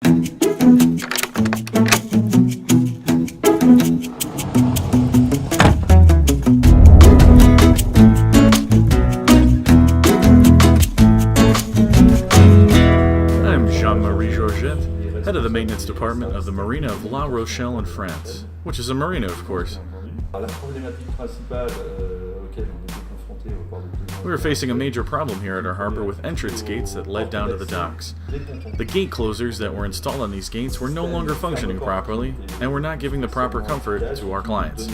I'm Jean-Marie Georget, head of the maintenance department of the marina of La Rochelle in France, which is a marina, of course. We were facing a major problem here at our harbor with entrance gates that led down to the docks. The gate closers that were installed on these gates were no longer functioning properly and were not giving the proper comfort to our clients.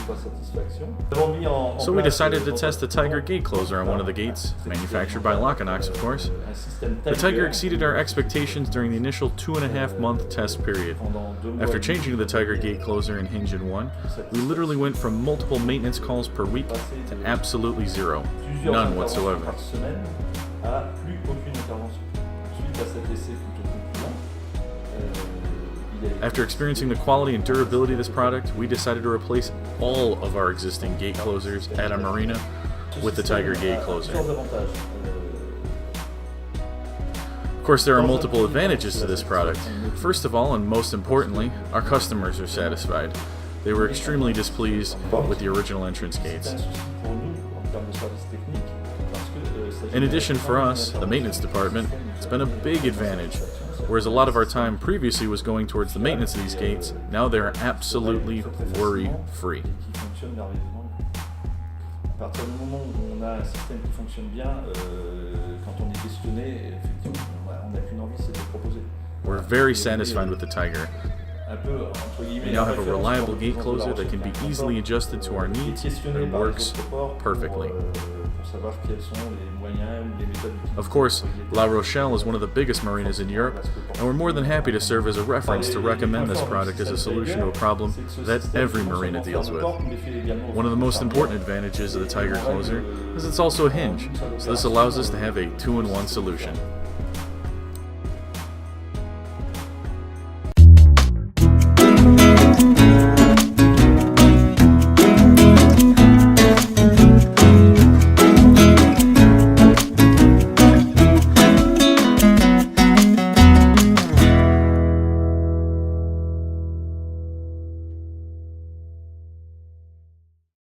So we decided to test the Tiger gate closer on one of the gates, manufactured by Locinox, of course. The Tiger exceeded our expectations during the initial 2.5-month test period. After changing to the Tiger gate closer in Engine 1, we literally went from multiple maintenance calls per week to absolutely zero. None whatsoever. After experiencing the quality and durability of this product, we decided to replace all of our existing gate closers at our marina with the Tiger gate closer. Of course, there are multiple advantages to this product. First of all, and most importantly, our customers are satisfied. They were extremely displeased with the original entrance gates. In addition, for us, the maintenance department, it's been a big advantage. Whereas a lot of our time previously was going towards the maintenance of these gates, now they're absolutely worry-free. We're very satisfied with the Tiger. We now have a reliable gate closer that can be easily adjusted to our needs and works perfectly. Of course, La Rochelle is one of the biggest marinas in Europe, and we're more than happy to serve as a reference to recommend this product as a solution to a problem that every marina deals with. One of the most important advantages of the Tiger closer is it's also a hinge, so this allows us to have a 2-in-1 solution.